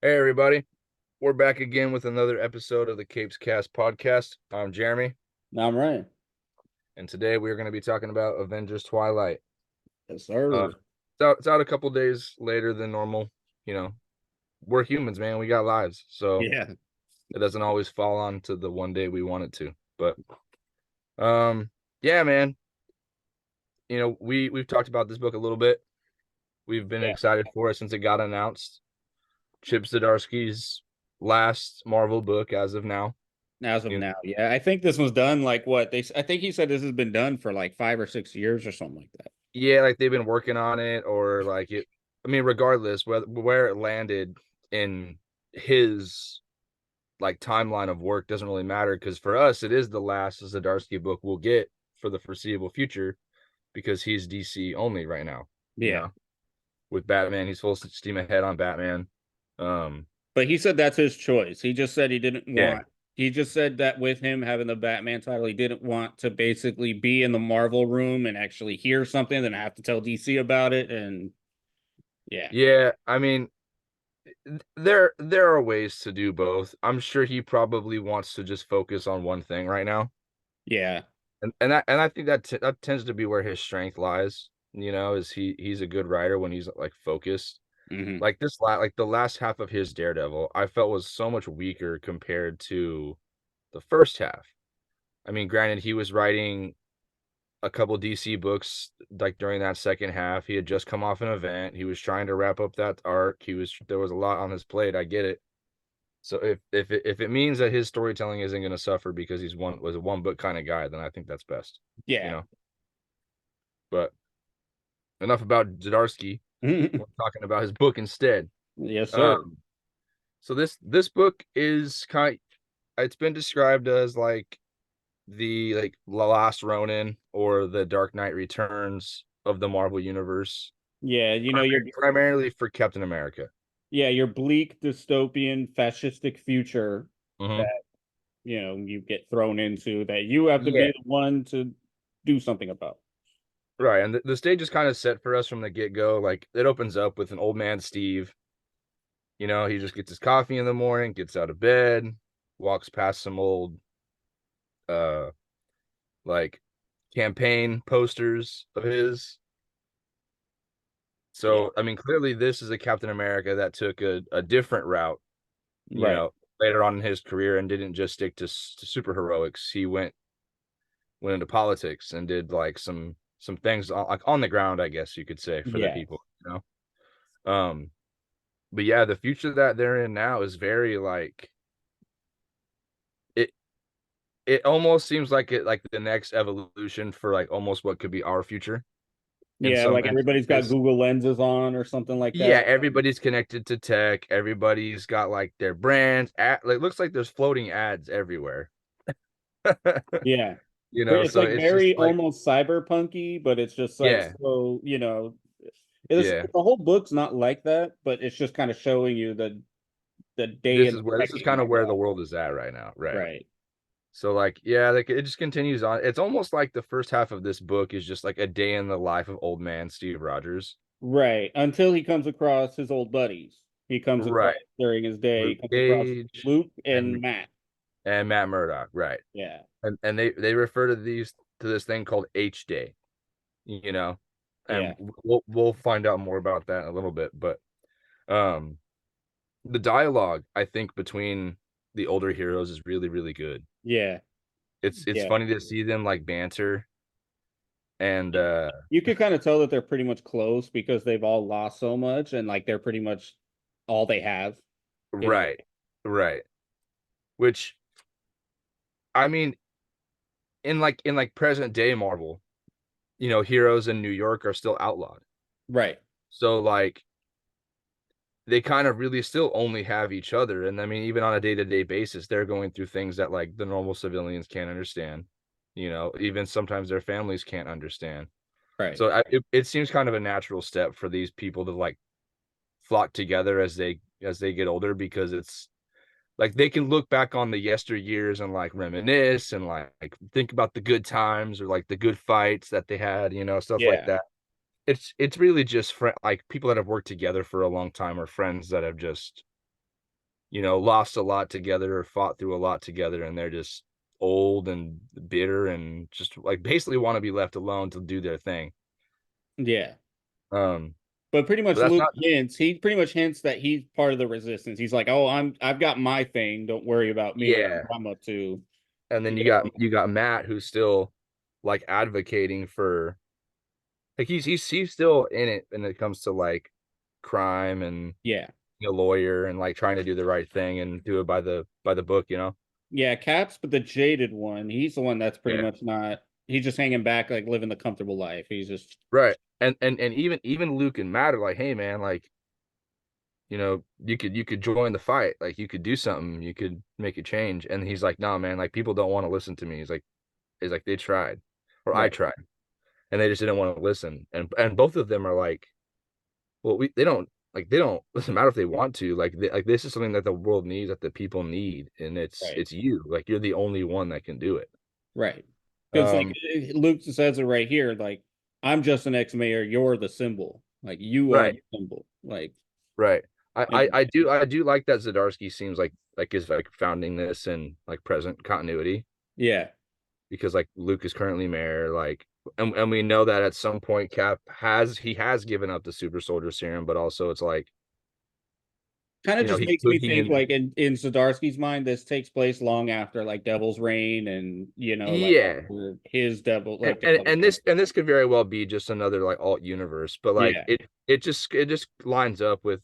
Hey everybody, we're back again with another episode of the Capes Cast podcast. I'm Jeremy, No, I'm right. and today we're going to be talking about Avengers Twilight. Yes, Uh, sir. it's out a couple days later than normal. You know, we're humans, man. We got lives, so Yeah. it doesn't always fall on to the one day we want it to. But um, yeah, man. We've talked about this book a little bit. We've been Yeah. excited for it since it got announced. Chip Zdarsky's last Marvel book as of now. As of You know, now, yeah. I think this was done like what I think he said this has been done for like 5 or 6 years or something like that. yeah, like they've been working on it, or like it. I mean, regardless where it landed in his like timeline of work doesn't really matter because for us, it is the last Zdarsky book we'll get for the foreseeable future because he's DC only right now. You Yeah. know, with Batman, he's full steam ahead on Batman. Um, But he said that's his choice. He just said yeah, he just said that with him having the Batman title, he didn't want to basically be in the Marvel room and actually hear something, then have to tell DC about it. And yeah. yeah. I mean, there are ways to do both. I'm sure he probably wants to just focus on one thing right now. Yeah. And I think that tends to be where his strength lies, is he's a good writer when he's like focused. Hmm. Like like the last half of his Daredevil, I felt was so much weaker compared to the first half. I mean, granted, he was writing a couple DC books like during that second half. He had just come off an event. He was trying to wrap up that arc. There was a lot on his plate. I get it. So if it means that his storytelling isn't going to suffer because he's was a one book kind of guy, then I think that's best. You Yeah. know. But enough about Zdarsky. We're talking about his book instead. Yes, sir. Um, so this book is it's been described as like the Last Ronin or the Dark Knight Returns of the Marvel universe, Yeah, you're primarily for Captain America. your bleak dystopian fascistic future Hmm. that you get thrown into that you have to be Yeah, the one to do something about. right. And the stage is kind of set for us from the get go. Like it opens up with an old man Steve. He just gets his coffee in the morning, gets out of bed, walks past some old uh like campaign posters of his. Yeah. So, I mean, clearly this is a Captain America that took a different route, Right. later on in his career and didn't just stick to super heroics. He went into politics and did like some things like on the ground, I guess you could say, for the Yeah. people. Um, but yeah, the future that they're in now is very like it it almost seems like it like the next evolution for like almost what could be our future Yeah, like in some everybody's got ways. Google lenses on or something like Yeah, that. everybody's connected to tech. Everybody's got like their brands. Like looks like there's floating ads everywhere. Yeah. It's So like it's just very like, almost cyberpunky, but it's just like yeah, so, yeah. the whole book's not like that, but it's just kind of showing you the day and This is decade kind of of where the life. world is at right now, right? Right. So like, yeah, like it just continues on. It's almost like the first half of this book is just like a day in the life of old man Steve Rogers. Right. Until he comes across his old buddies. He comes across Right. during his day, he Luke comes across Cage Luke and and Matt. Matt Murdock, right? Yeah. And they refer to this thing called H Day, you know, Yeah. and we'll find out more about that in a little bit. But um, the dialogue I think between the older heroes is really really good. Yeah. It's Yeah. funny to see them like banter and Yeah. You could kind of tell that they're pretty much close because they've all lost so much and like they're pretty much all they have in a right, way. right. Which I mean, in like present day Marvel, heroes in New York are still outlawed. Right. So like they kind of really still only have each other. And I mean, even on a day-to-day basis, they're going through things that like the normal civilians can't understand. Even sometimes their families can't understand. Right. So it seems kind of a natural step for these people to like flock together as they get older because it's like they can look back on the yesteryears and like reminisce and like think about the good times or like the good fights that they had, stuff like Yeah. that. It's really just like people that have worked together for a long time or friends that have just lost a lot together or fought through a lot together, and they're just old and bitter and just like basically want to be left alone to do their thing. Yeah. Um, But pretty but much that's Luke not, hints, he pretty much hints that he's part of the resistance. He's like, "Oh, I've got my thing. Don't worry about me. I know yeah. what I'm up to." And then You you got Matt who's still like advocating for like he's still in it when it comes to like crime and Yeah. a lawyer and like trying to do the right thing and do it by the book. Yeah, Caps, but the jaded one, he's the one that's pretty Yeah. much not. He's just hanging back, like living the comfortable life. He's just Right. And even Luke and Matt are like, hey man, like, you could join the fight. Like you could do something, you could make a change. And he's like, nah, man, like people don't want to listen to me. He's like, they tried. Or I right, tried. And they just didn't want to listen. And both of them are like, well, they don't doesn't matter if they want to. Like this is something that the world needs, that the people need, and it's right, it's you. Like you're the only one that can do it. right. Because like Um, Luke says it right here, like I'm just an ex-mayor, you're the symbol. Like you are right, the symbol. Like right. I, I and I do I do like that Zdarsky seems like is like founding this in like present continuity, yeah. because like Luke is currently mayor, like, and we know that at some point Cap has given up the super soldier serum, but also it's like, Kind of just he makes could me he think in like in Zdarsky's mind, this takes place long after like Devil's Reign and like yeah. after his devil and, like the and Devil and Reign. this could very well be just another like alt universe, but like Yeah, it just lines up with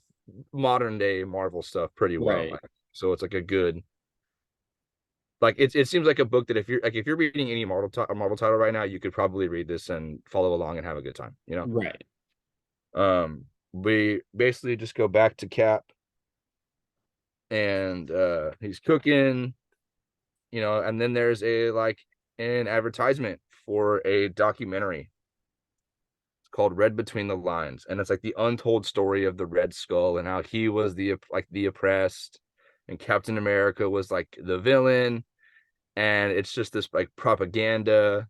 modern day Marvel stuff pretty well. right. So it's like a good, like it seems like a book that if you're reading any Marvel title right now, you could probably read this and follow along and have a good time. Right. We basically just go back to Cap, and he's cooking, and then there's an advertisement for a documentary called Red Between the Lines, and it's like the untold story of the Red Skull and how he was the oppressed, and Captain America was like the villain, and it's just this like propaganda,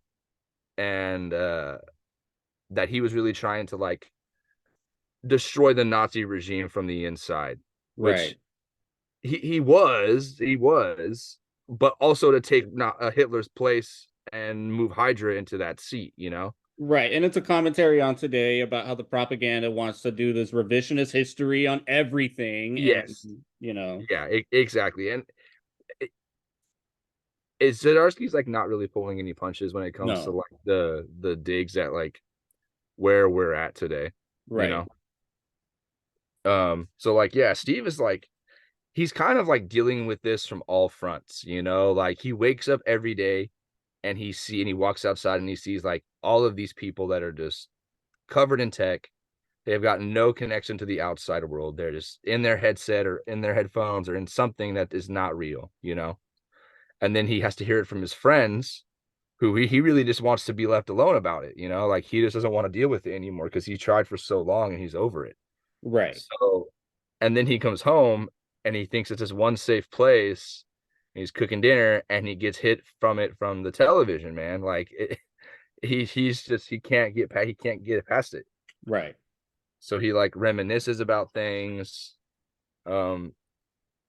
and that he was really trying to like destroy the Nazi regime from the inside, which Right. he was, but also to take not Hitler's place and move Hydra into that seat. Right. And it's a commentary on today about how the propaganda wants to do this revisionist history on everything. And, Yes, you know, yeah, exactly. And is Zdarsky's like not really pulling any punches when it comes to no. like the digs at like where we're at today, you Right. know? So like, yeah, Steve is like, he's kind of like dealing with this from all fronts. Like he wakes up every day and he walks outside and he sees like all of these people that are just covered in tech. They've got no connection to the outside world. They're just in their headset or in their headphones or in something that is not real. And then he has to hear it from his friends, who he really just wants to be left alone about it. Like he just doesn't want to deal with it anymore because he tried for so long and he's over it. Right. So, and then he comes home and he thinks it's this one safe place. He's cooking dinner and he gets hit from it from the television, man. Like he's just he can't get past it. Right. So he like reminisces about things. Um,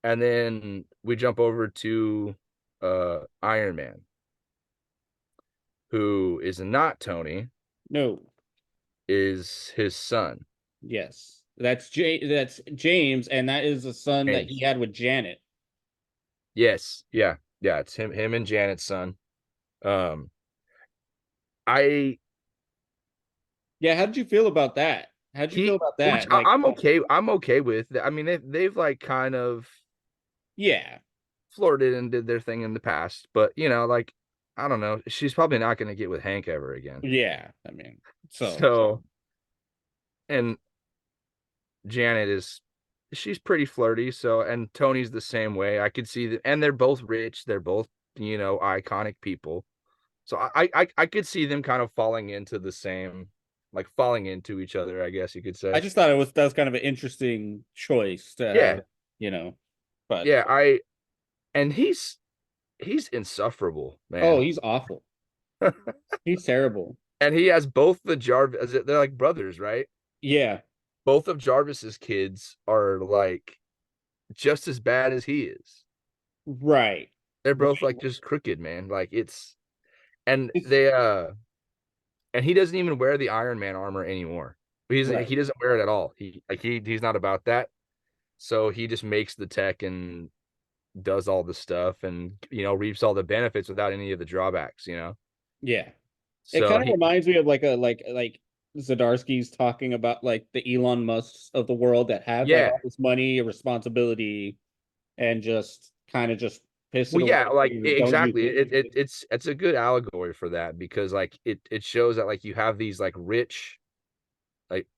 and then we jump over to Iron Man, who is not Tony, No. is his son, Yes. That's James, and that is the son that he James. had with Janet. Yes, yeah, yeah. It's him and Janet's son. Um, I Yeah, how did you feel about that? How did you feel he about which that? Like, I'm okay. I'm okay with. I mean, they've like kind of yeah. flirted and did their thing in the past, but like I don't know. She's probably not going to get with Hank ever again. Yeah. I mean, so So, and Janet she's pretty flirty. So, and Tony's the same way. I could see that, and they're both rich. They're both iconic people. So I could see them kind of falling into the same, like falling into each other, I guess you could I say. just thought that was kind of an interesting choice to Yeah, have, you know. But yeah. And he's insufferable, oh, man. he's awful. He's terrible. And he has both the Jarvis. They're like brothers, right? Yeah. Both of Jarvis's kids are like just as bad as he is. Right. They're Right. both like just crooked, man. Like it's and It's they and he doesn't even wear the Iron Man armor anymore. right. He doesn't wear it at all. He's not about that. So he just makes the tech and does all the stuff and reaps all the benefits without any of the drawbacks, you know. Yeah. It So kind of reminds me of like a like Zdarsky's talking about like the Elon Musks of the world that have like yeah. all this money, responsibility, and just kind of just piss it Well, away yeah, like and don't use exactly. it. It's a good allegory for that because like it shows that like you have these like rich, like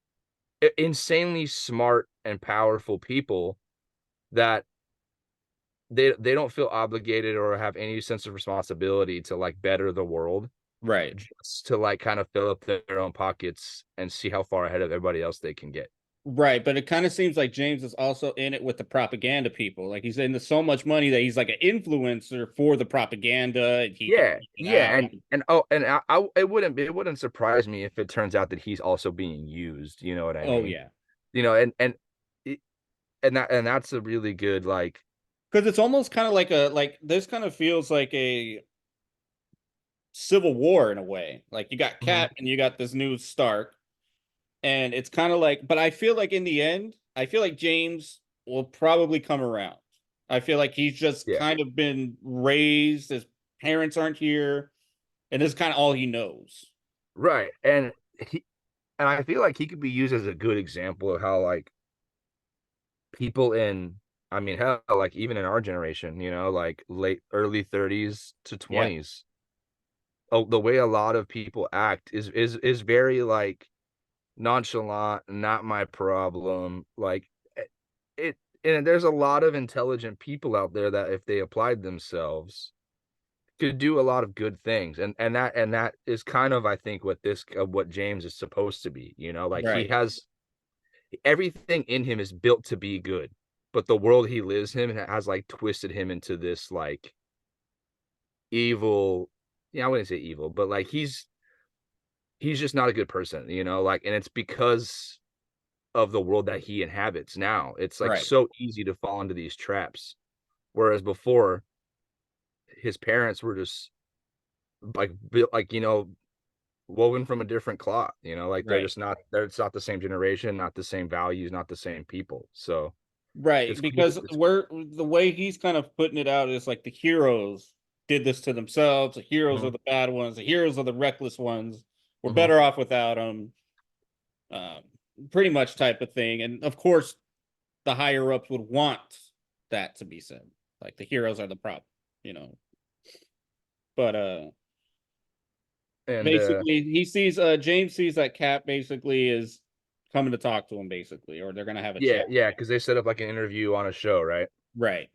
insanely smart and powerful people that they don't feel obligated or have any sense of responsibility to like better the world, Right. just to like kind of fill up their own pockets and see how far ahead of everybody else they can get. Right, but it kind of seems like James is also in it with the propaganda people. Like he's into so much money that he's like an influencer for the propaganda, and he can Yeah, get it yeah, out. it wouldn't surprise me if it turns out that he's also being used. You know what I Oh mean? yeah, It- and that's a really good like because it's almost kind of like a like this kind of feels like a civil war in a way. Like you got Mhm. Cap and you got this new Stark, and it's kind of like. But I feel like in the end, I feel like James will probably come around. I feel like he's just Yeah, kind of been raised. His parents aren't here, and this is kind of all he knows. right. He and I feel like he could be used as a good example of how like people in I mean hell like even in our generation, like late early 30s to Yeah. 20s, oh, the way a lot of people act is very like nonchalant, not my problem. Like it and there's a lot of intelligent people out there that if they applied themselves could do a lot of good things. And that is kind of I think what James is supposed to be, like he Right. has everything in him is built to be good. But the world he lives in has like twisted him into this like evil, yeah, I wouldn't say evil, but like he's just not a good person, like and it's because of the world that he inhabits now. It's like Right. so easy to fall into these traps. Whereas before, his parents were just like built like, woven from a different cloth, like Right. it's not the same generation, not the same values, not the same people. So Right. it's cool. Because we're the way he's kind of putting it out is like the heroes did this to themselves. The heroes are Mhm, the bad ones. The heroes are the reckless ones. We're mhm. better off without them. Um, Pretty much type of thing. And of course, the higher ups would want that to be said. Like the heroes are the problem, you know. But And basically he sees James sees that Cap basically is coming to talk to him basically, or they're gonna have a yeah, chat. yeah, because they set up like an interview on a show, right? Right.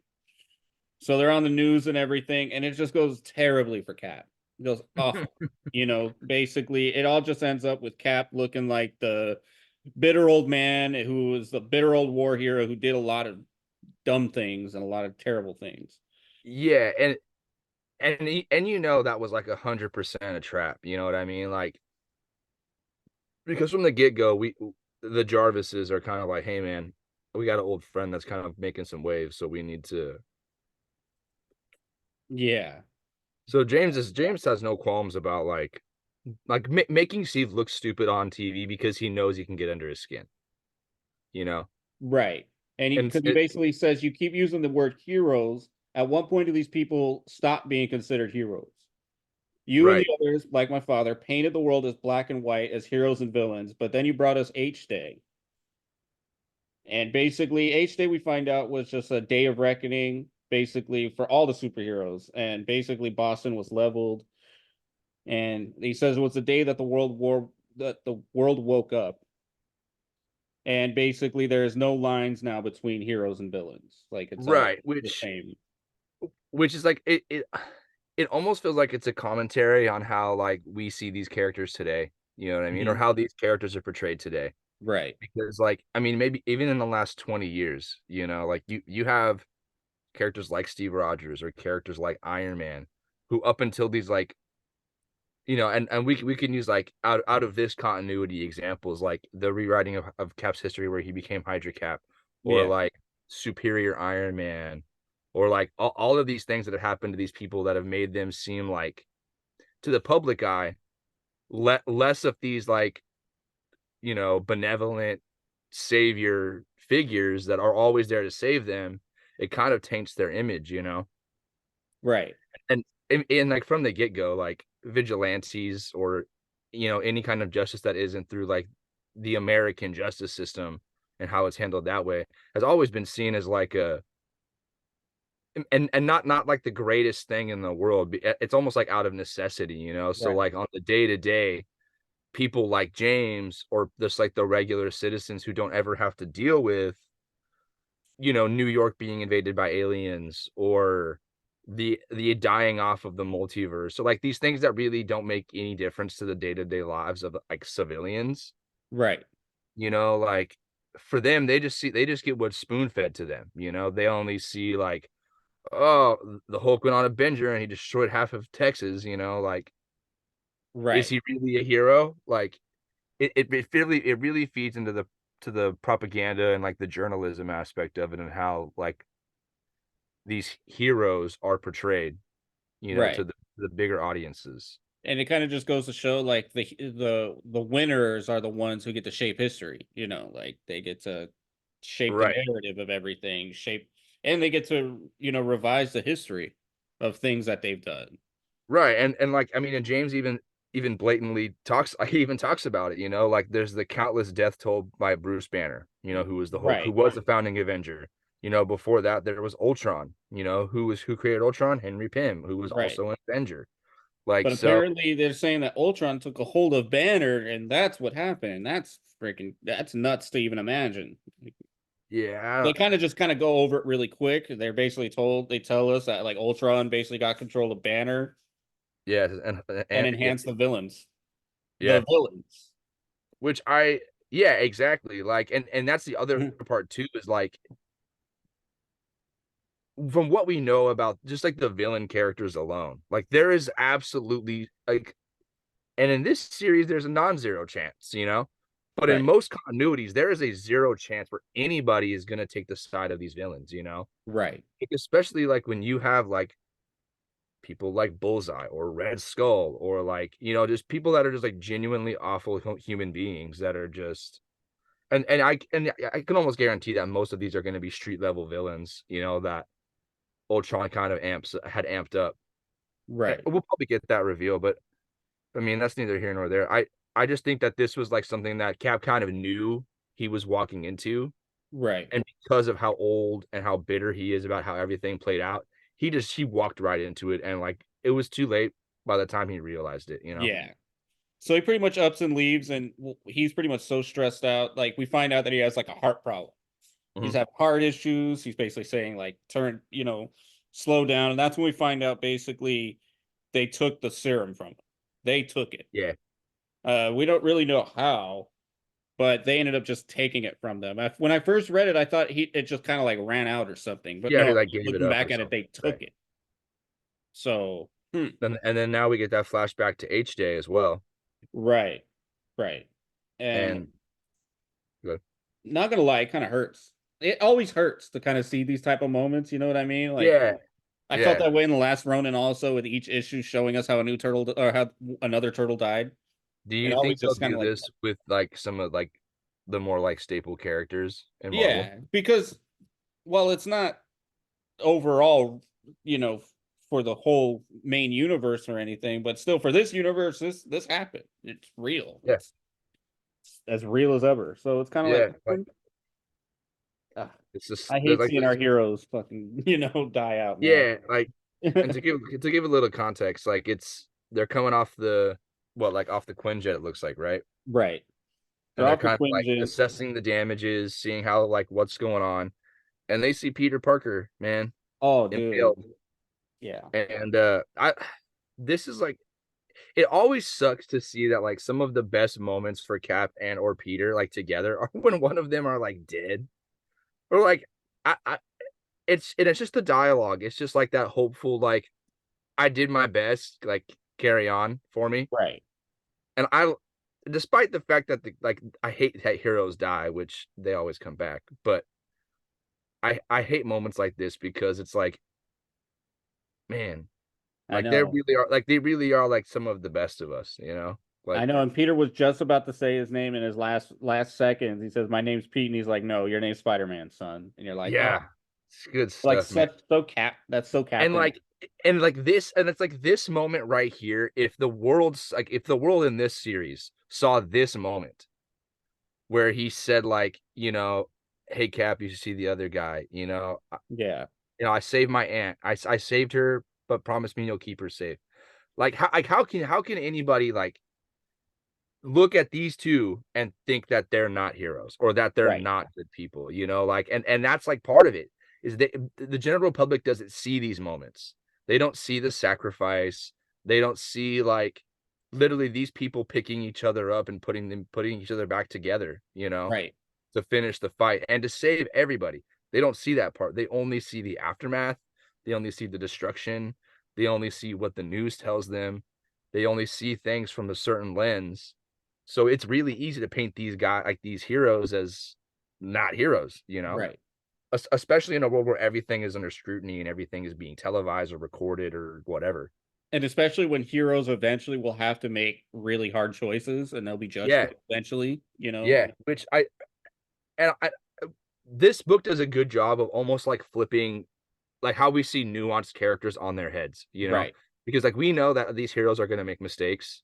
So they're on the news and everything, and it just goes terribly for Cap. It goes awful. You know, basically, it all just ends up with Cap looking like the bitter old man who was the bitter old war hero who did a lot of dumb things and a lot of terrible things. Yeah, and that was like 100% a trap. You know what I mean? Like because from the get go, the Jarvises are kind of like, hey man, we got an old friend that's kind of making some waves, so we need to. Yeah. So James has no qualms about making Steve look stupid on TV because he knows he can get under his skin, you know. Right. And he And because he basically says you keep using the word heroes. At what point do these people stop being considered heroes? You and the right, others, like my father, painted the world as black and white as heroes and villains, but then you brought us H Day. And basically, H Day we find out was just a day of reckoning, basically for all the superheroes. And basically, Boston was leveled. And he says it was the day that the world woke up. And basically, there is no lines now between heroes and villains. Like it's all right, the same. which is like it almost feels like it's a commentary on how like we see these characters today. You know what I mean, or Mhm. how these characters are portrayed today. Right. Because like I mean, maybe even in the last 20 years, like you have characters like Steve Rogers or characters like Iron Man, who up until these like and we can use like out of this continuity examples like the rewriting of Cap's history where he became Hydra Cap, or Yeah. like superior Iron Man, or like all of these things that have happened to these people that have made them seem like, to the public eye, less of these like, benevolent savior figures that are always there to save them. It kind of taints their image. Right. And like from the get-go, like vigilantes, or any kind of justice that isn't through like the American justice system and how it's handled that way, has always been seen as like a, and not like the greatest thing in the world. It's almost like out of necessity. So Right. like on the day to day, people like James, or just like the regular citizens who don't ever have to deal with, New York being invaded by aliens, or the dying off of the multiverse. So like these things that really don't make any difference to the day-to-day lives of like civilians, Right. like for them, they just get what's spoon-fed to them. They only see like, oh, the Hulk went on a bender and he destroyed half of Texas. Like, is Right. he really a hero? Like, it really feeds into the propaganda and like the journalism aspect of it, and how like these heroes are portrayed, to Right. the bigger audiences. And it kind of just goes to show like the winners are the ones who get to shape history, like they get to shape the Right. narrative of everything, and they get to, revise the history of things that they've done. Right. And like, I mean, and James even blatantly talks he even talks about it, like there's the countless death told by Bruce Banner, who was the Hulk, who Right. was the founding Avenger. Before that there was Ultron, who created Ultron, Henry Pym, who was Right. also an Avenger. Like, But so apparently they're saying that Ultron took a hold of Banner and that's what happened. That's nuts to even imagine. yeah, They kind of go over it really quick. They tell us that like Ultron basically got control of Banner yeah, and and yeah, enhanced the villains. The yeah, villains. which yeah, exactly. Like, and that's the other part too, is like, from what we know about just like the villain characters alone, like there is absolutely like, and in this series there's a non-zero chance. But in Right. most continuities there is a zero chance where anybody is going to take the side of these villains. Right. Like, especially like when you have like people like Bullseye or Red Skull, or like, just people that are just like genuinely awful human beings that are just, and I can almost guarantee that most of these are going to be street level villains, that Ultron kind of had amped up. Right. We'll probably get that reveal, but I mean that's neither here nor there. I just think that this was like something that Cap kind of knew he was walking into, Right. and because of how old and how bitter he is about how everything played out, he walked right into it, and like it was too late by the time he realized it. Yeah. So he pretty much ups and leaves, and he's pretty much so stressed out. Like we find out that he has like a heart problem. He's Mhm. having heart issues. He's basically saying like slow down. And that's when we find out basically they took the serum from him. They took it. Yeah, We don't really know how, but they ended up just taking it from them. When I first read it, I thought it just kind of like ran out or something. But yeah, no, he like gave it looking up or back at it, something, they right? took it. So And then now we get that flashback to H Day as well, right, right, and and good. not gonna lie, it kind of hurts. It always hurts to kind of see these type of moments. You know what I mean? Like Yeah, I felt yeah. that way in the last Ronin, also with each issue showing us how a new turtle or how another turtle died. Do It you always think they'll just kind do of like this with like some of like the more like staple characters in Marvel? yeah, because well, it's not overall, you know, for the whole main universe or anything, but still for this universe, this happened. It's real. Yeah, It's as real as ever. So it's kind of like yeah. Like ah, it's just I hate like seeing our this. heroes fucking die out, man. Yeah, like, and to give a little context, like they're coming off off the Quinjet, it looks like, right? Right. And They're they're off the kind of like Quinjet. assessing the damages, seeing how like what's going on, and they see Peter Parker, man, Oh, dude. impaled. Yeah. And I this is like, it always sucks to see that like some of the best moments for Cap and or Peter like together are when one of them are like dead, or like I it's just the dialogue. It's just like that hopeful, like, I did my best, like, carry on for me. Right. And despite the fact that I hate that heroes die, which they always come back, but I hate moments like this because it's like, man, I know. they really are like some of the best of us, you know? I Like, know, and Peter was just about to say his name in his last seconds. He says, "My name's Pete," and he's like, "No, your name's Spider-Man, son." And you're like, "Oh, yeah, it's good like stuff, man. such so cap. That's so And Captain." like and like this and it's like this moment right here, if the world in this series saw this moment where he said like, "Hey Cap, you should see the other guy," Yeah, I saved my aunt. I saved her, but promise me you'll keep her safe. How can anybody like look at these 2 and think that they're not heroes or that they're right, not good people, like and that's like part of it is that the general public doesn't see these moments. They don't see the sacrifice. They don't see like literally these people picking each other up and putting each other back together, right, to finish the fight and to save everybody. They don't see that part. They only see the aftermath. They only see the destruction. They only see what the news tells them. They only see things from a certain lens. So it's really easy to paint these heroes as not heroes, right. Especially in a world where everything is under scrutiny and everything is being televised or recorded or whatever. And especially when heroes eventually will have to make really hard choices, and they'll be judged for Yeah, it eventually. yeah. And I, this book does a good job of almost like flipping like how we see nuanced characters on their heads, Right, because like we know that these heroes are going to make mistakes,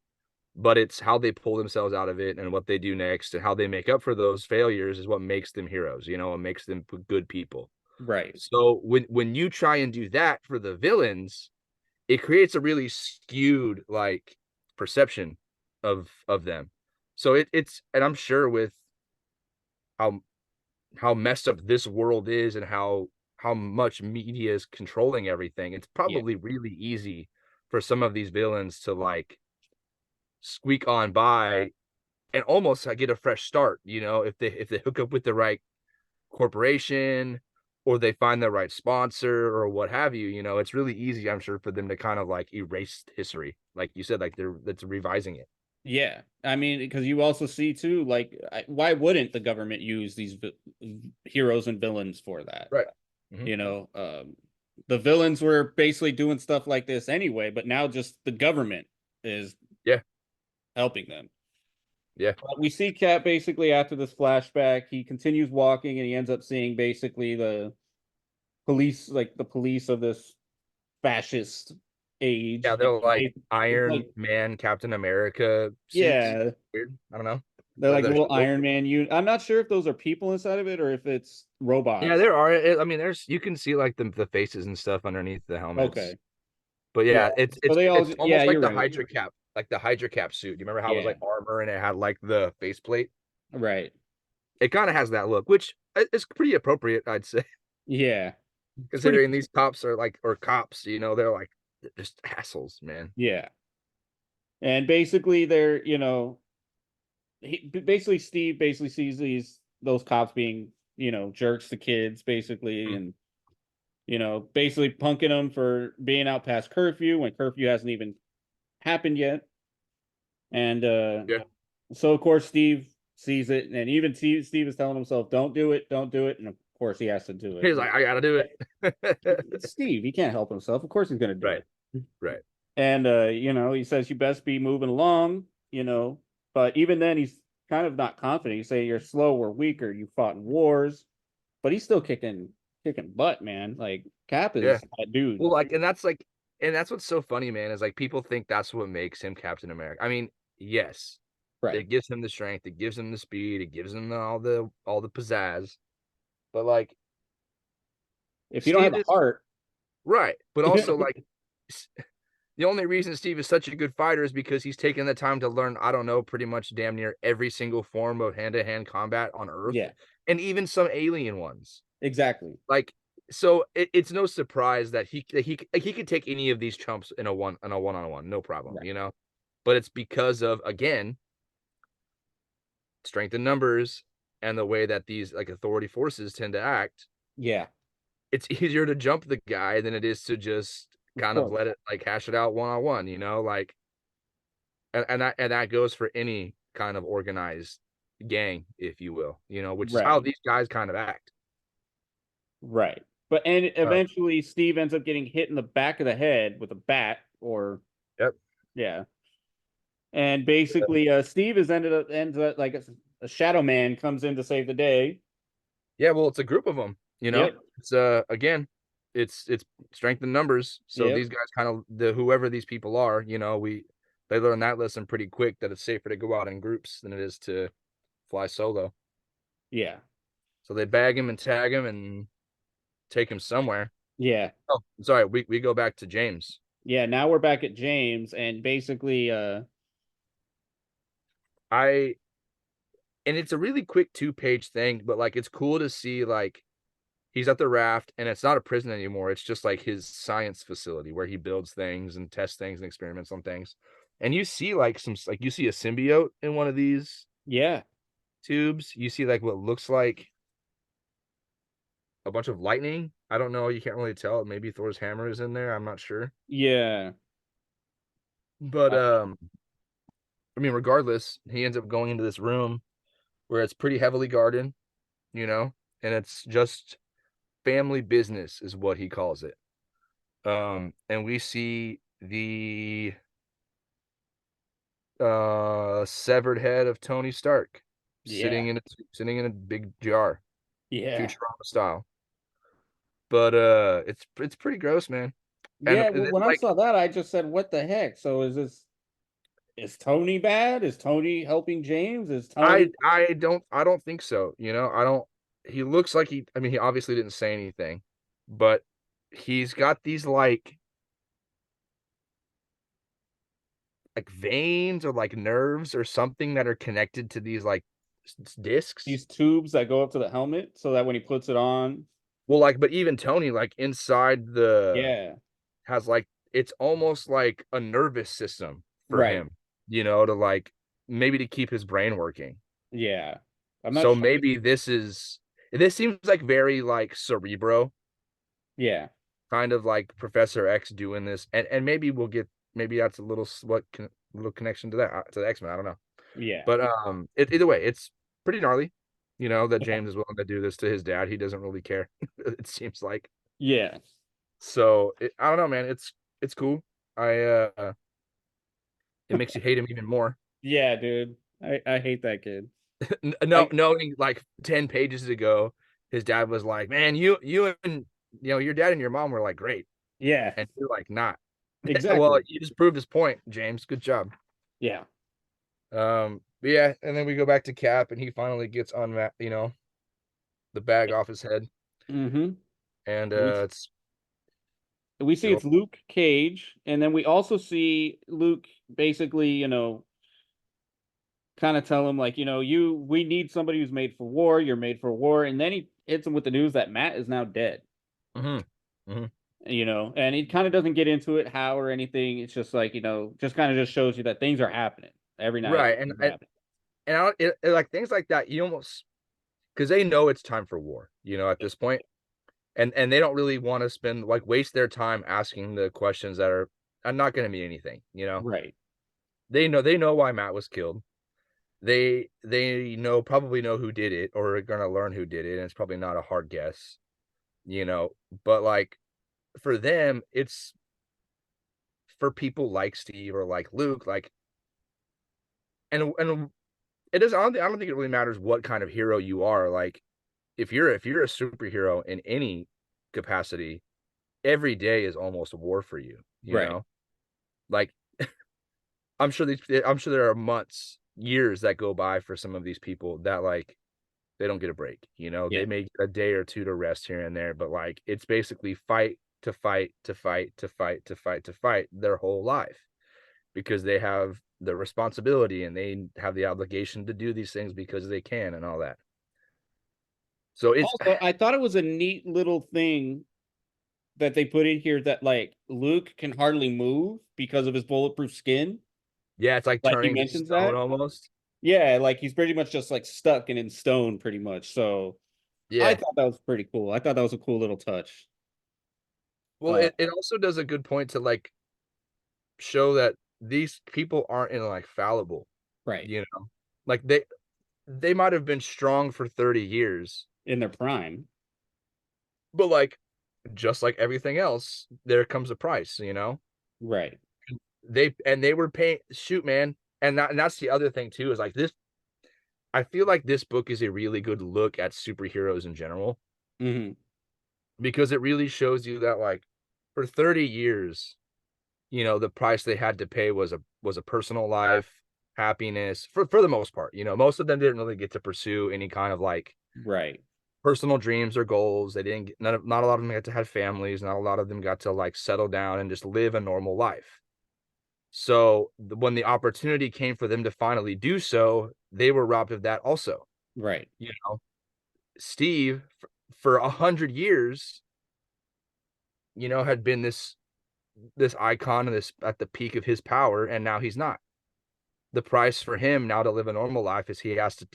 but it's how they pull themselves out of it and what they do next and how they make up for those failures is what makes them heroes, and makes them good people. right. So when you try and do that for the villains, it creates a really skewed like perception of them. So it's and I'm sure with how messed up this world is and how much media is controlling everything, it's Yeah, probably really easy for some of these villains to like squeak on by and almost like get a fresh start, if they hook up with the right corporation or they find the right sponsor or what have you, it's really easy, I'm sure, for them to kind of like erase history. Like you said, like that's revising it. yeah. I mean, because you also see too, like, why wouldn't the government use these heroes and villains for that? Right. Hmm. You know, the villains were basically doing stuff like this anyway, but now just the government is Yeah. helping them. Yeah. We see Cap basically after this flashback. He continues walking and he ends up seeing basically the police, like the police of this fascist Yeah. age. They're like It's Iron like, Man, Captain America suits. yeah, Weird. I don't know. they're But like they're little still Iron Man unit. I'm not sure if those are people inside of it or if it's yeah, robots. there are. I mean, you can see like the faces and stuff underneath the helmets. Okay. But Yeah. yeah, it's So it's they all, it's yeah, almost you're right. Like the Hydra cap suit. Do you remember how it was Yeah. like armor and it had like the faceplate? Right. It kind of has that look, which is pretty appropriate, I'd say, Yeah. It's pretty, considering these cops are like or cops, they're just assholes, man. yeah. And basically they're, basically Steve basically sees those cops being, jerks to kids basically, Mm. and basically punking them for being out past curfew when curfew hasn't even happened yet. And Yeah, so of course Steve sees it, and even Steve is telling himself, "Don't do it, don't do it," and of course he has to do it. he's like, I gotta do it. It's Steve; he can't help himself. Of course he's going to do Right, it. right. And he says, "You best be moving along," But even then, he's kind of not confident. He say, "You're slow or weaker. You fought in wars," but he's still kicking butt, man. Like Cap Yeah. is that dude. Well, and that's what's so funny, man, is like people think that's what makes him Captain America. I mean, yes, Right. it gives him the strength, it gives him the speed, it gives him all the pizzazz. But like If you don't have Steve a is heart, right, but also like s- the only reason Steve is such a good fighter is because he's taken the time to learn, I don't know, pretty much damn near every single form of hand-to-hand combat on Earth yeah, and even some alien ones. exactly. Like, so it's no surprise that he could take any of these chumps in a one-on-one, no problem, Right. But it's because of, again, strength in numbers and the way that these like authority forces tend to act. Yeah, It's easier to jump the guy than it is to just of kind of course. let it like hash it out one-on-one, like and that goes for any kind of organized gang, if you will, which is how Right. these guys kind of act. Right. But and Uh, eventually Steve ends up getting hit in the back of the head with a bat or yep. yeah. And basically Steve is ends up like a shadow man comes in to save the day. Yeah, well, it's a group of them, you know? Yep. It's, again, it's strength in numbers, so Yep. these guys kinda whoever these people are, you know, they learn that lesson pretty quick that it's safer to go out in groups than it is to fly solo. Yeah. So they bag him and tag him and take him somewhere. Yeah. Oh, sorry, we go back to James. Yeah, now we're back at James and basically I and it's a really quick two-page thing, but, like, it's cool to see, like, he's at the raft, and it's not a prison anymore, it's just, like, his science facility where he builds things and tests things and experiments on things, and you see, like, you see a symbiote in one of these yeah. tubes, you see, like, what looks like a bunch of lightning, I don't know, you can't really tell, maybe Thor's hammer is in there, I'm not sure, Yeah. but, Uh, I mean, regardless, he ends up going into this room where it's pretty heavily guarded, you know, and it's just family business is what he calls it. And we see the severed head of Tony Stark yeah. sitting in a big jar, Yeah. Futurama style. But it's pretty gross, man. Yeah, And well, then when I like saw that I just said what the heck? So is Tony bad? Is Tony helping James? Is Tony I don't think so, you know. I don't he looks like I mean he obviously didn't say anything, but he's got these like veins or like nerves or something that are connected to these like discs. these tubes that go up to the helmet so that when he puts it on, Well, like, but even Tony, like inside the yeah. has like it's almost like a nervous system for Right. him, you know, to like maybe to keep his brain working. Yeah. I'm not So sure. maybe this seems like very like Cerebro, Yeah. kind of like Professor X doing this, and maybe we'll get maybe that's a little little connection to that to the X-Men. I don't know. Yeah. But, either way, it's pretty gnarly, you know, that Yeah. James is willing to do this to his dad. He doesn't really care, it seems like. Yeah. So, I don't know, man. It's cool. I, it makes you hate him even more. Yeah, dude. I hate that kid. No, Like knowing like 10 pages ago, his dad was like, "Man, you and your dad and your mom were like great." yeah, And you're like, "Not." Well, exactly. you just proved his point, James. Good job. Yeah. But yeah, and then we go back to Cap, and he finally gets the bag off his head, Mhm. and We it's we see go. it's Luke Cage and then we also see Luke basically, kind of tell him like, we need somebody who's made for war, you're made for war and then he hits him with the news that Matt is now dead. Mhm, mhm. And he kind of doesn't get into it how or anything. It's just like, just kind of just shows you that things are happening every night. Right, Things are happening. and I don't like, things like that, you almost because they know it's time for war, at this point, and they don't really wanna waste their time asking the questions that are not gonna mean anything, you know? Right. They know why Matt was killed. They probably know who did it or are gonna learn who did it, and it's probably not a hard guess, you know? But, like, for them, it's for people like Steve or like Luke, like and it doesn't I don't think it really matters what kind of hero you are, like, if you're a superhero in any capacity, every day is almost a war for you, you Right. know? Like, I'm sure there are months, years that go by for some of these people that, like, they don't get a break, you know? Yeah. They may get a day or 2 to rest here and there, but, like, it's basically fight to fight to fight to fight to fight to fight their whole life because they have the responsibility and they have the obligation to do these things because they can and all that. So it's Also, I thought it was a neat little thing that they put in here that like Luke can hardly move because of his bulletproof skin. yeah, it's like Like he turning to mentions stone that. almost. Yeah, like he's pretty much just like stuck and in stone pretty much. So I Yeah. thought that was pretty cool. I thought that was a cool little touch. Well, Uh it also does a good point to, like, show that these people aren't like fallible, right. you know? Like they might have been strong for 30 years, In their prime. But, like, just like everything else, there comes a price, you know? Right. They were paying shoot, man, and that's the other thing too, is, like, this I feel like this book is a really good look at superheroes in general, Mhm. because it really shows you that, like, for 30 years, the price they had to pay was a personal life, happiness, for the most part, most of them didn't really get to pursue any kind of, like, Right. personal dreams or goals. They didn't get not a lot of them got to have families, not a lot of them got to, like, settle down and just live a normal life. So, when the opportunity came for them to finally do so, they were robbed of that also, Right. you know? Steve, for 100 years, had been this icon and this at the peak of his power, and now he's not. The price for him now to live a normal life is he has to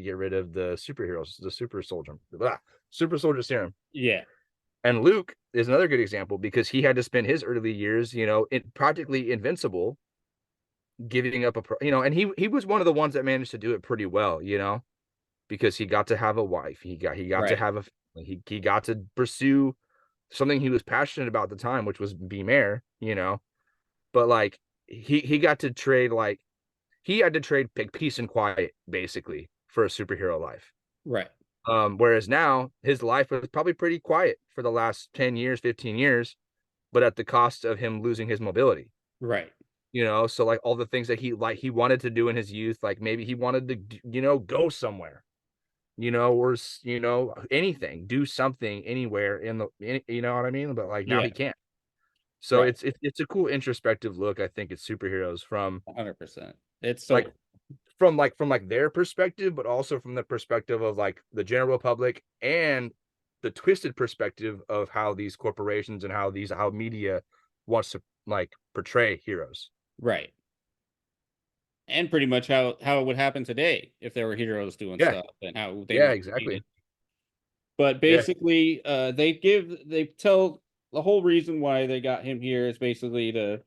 get rid of the superheroes, the super soldier serum. Yeah. And Luke is another good example because he had to spend his early years, practically invincible, giving up and he was one of the ones that managed to do it pretty well, because he got to have a wife, he got to Right. have a family, he got to pursue something he was passionate about at the time, which was be mayor, but, like, he got to trade, like he had to trade peace and quiet basically for a superhero life. Right. Whereas now his life was probably pretty quiet for the last 10 years, 15 years, but at the cost of him losing his mobility. Right. So, like, all the things that he wanted to do in his youth, like, maybe he wanted to go somewhere, or anything, do something anywhere you know what I mean? But, like, now Yeah. he can't. So Right. it's a cool introspective look, I think, at superheroes 100%. It's like, so from their perspective, but also from the perspective of, like, the general public and the twisted perspective of how these corporations and how media wants to, like, portray heroes. right. And pretty much how it would happen today if there were heroes doing Yeah, stuff and how they yeah, would be exactly. treated. But Yeah, basically, they tell the whole reason why they got him here is basically to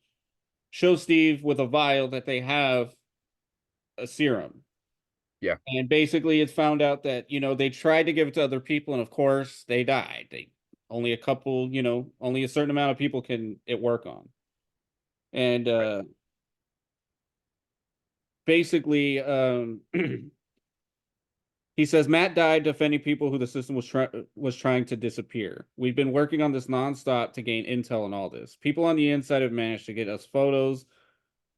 show Steve with a vial that they have a serum. yeah, And basically it's found out that, they tried to give it to other people and of course they died. They only a couple, only a certain amount of people can it work on. And right. basically he says Matt died defending people who the system was trying to disappear. We've been working on this nonstop to gain intel and all this. People on the inside have managed to get us photos,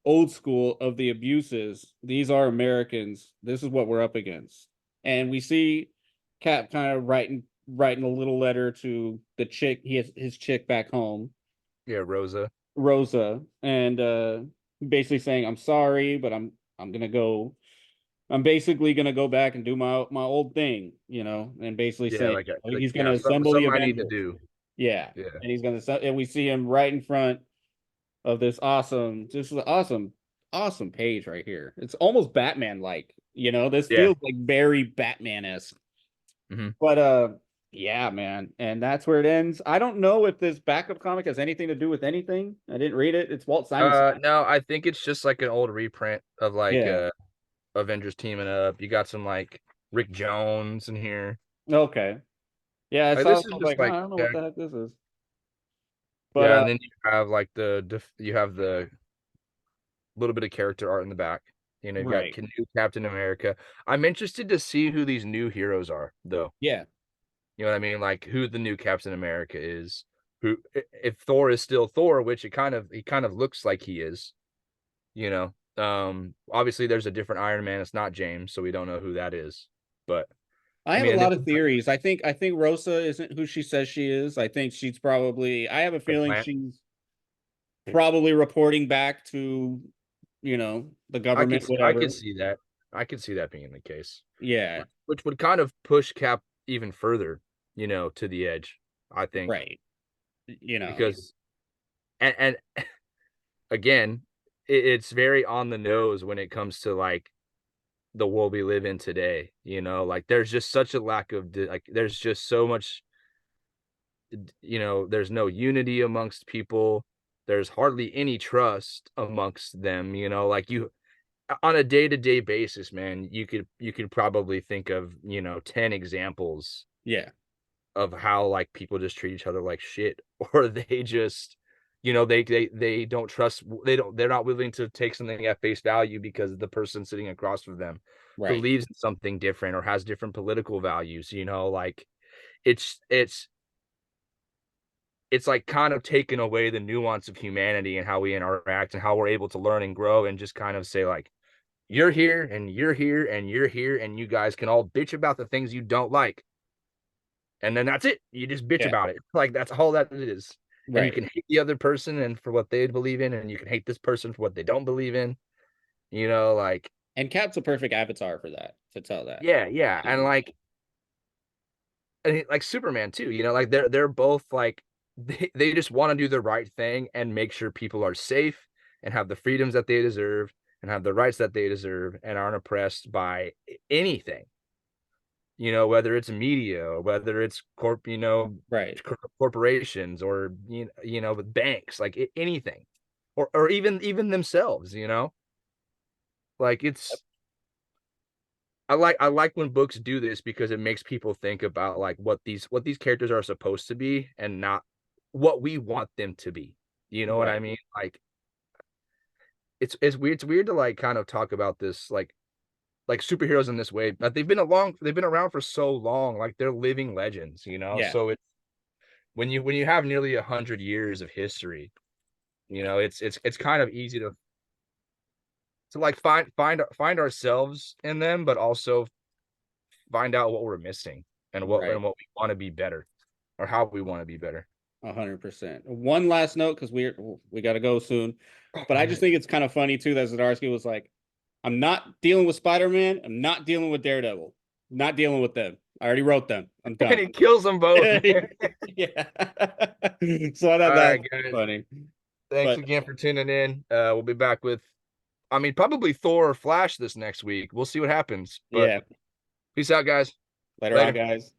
old school, of the abuses. These are Americans. This is what we're up against. And we see Cap kind of writing a little letter to the chick, he has his chick back home, Yeah, Rosa. Rosa, and basically saying, "I'm sorry, but I'm gonna go. I'm basically gonna go back and do my old thing, and basically Yeah, saying like, he's yeah, gonna assemble the something I need to Avengers. do. Yeah, Yeah. and and we see him right in front of this is an awesome page right here. It's almost Batman like, this Yeah. feels like very Batman esque. Mhm. But yeah, man, and that's where it ends. I don't know if this backup comic has anything to do with anything. I didn't read it. It's Walt Simonson. No, I think it's just, like, an old reprint of, like, Yeah. Avengers teaming up. You got some, like, Rick Jones in here. Okay. Yeah, I Like, saw this this. I is was just, like, oh, like, I don't know yeah, what the heck this is. But yeah, and then you have, like, you have the little bit of character art in the back. You got right. new Captain America. I'm interested to see who these new heroes are, though. Yeah. You know what I mean? Like, who the new Captain America is. Who if Thor is still Thor, which he kind of looks like he is, you know. Obviously there's a different Iron Man. It's not James, so we don't know who that is. But I I have a mean, and then lot of theories. I think Rosa isn't who she says she is. I think she's probably I have a the feeling plant. she's probably reporting back to, the government, I could whatever. see that. I could see that being the case. Yeah, Which would kind of push Cap even further, to the edge, I think. right. You know, Because and again, it's very on the nose when it comes to, like, the world we live in today, like, there's just such a lack of like, there's just so much, there's no unity amongst people. There's hardly any trust amongst them, like, on a day-to-day basis, man, you could probably think of, 10 examples yeah, of how like people just treat each other like shit, or they just, you know, they don't trust, they're not willing to take something at face value because the person sitting across from them Right. believes in something different or has different political values, you know, like it's it's it's like kind of taken away the nuance of humanity and how we interact and how we're able to learn and grow and just kind of say like, you're here and you're here and you're here and you guys can all bitch about the things you don't like. And then that's it. You just bitch Yeah. about it. Like that's all that it is. And you Right. can hate the other person and for what they believe in, and you can hate this person for what they don't believe in. You know, like And Cap's a perfect avatar for that, to tell that. yeah, yeah. You And know? like like Superman too, you know, like they're both like they just want to do the right thing and make sure people are safe and have the freedoms that they deserve and have the rights that they deserve and aren't oppressed by anything. You know, whether it's media or whether it's Right. corporations or with banks, like anything, or even themselves. You know, like it's I like when books do this because it makes people think about like what these characters are supposed to be and not what we want them to be. You know what I Right. mean? Like it's weird to like kind of talk about this like superheroes in this way, but they've been around for so long, like they're living legends, you know. Yeah. So it's when you have nearly 100 years of history, you know, it's kind of easy to like find ourselves in them, but also find out what we're missing and Right. what we want to be better or how we want to be better. 100%. One last note, because we got to go soon, All but I just right. think it's kind of funny too that Zdarsky was like, "I'm not dealing with Spider-Man. I'm not dealing with Daredevil. Not dealing with them. I already wrote them. I'm And done." he kills them both, man. Yeah. So I thought All that right, was guys. funny, Thanks but again for tuning in. We'll be back with, I mean, probably Thor or Flash this next week. We'll see what happens. But yeah. peace out, guys. Later on, Later. guys.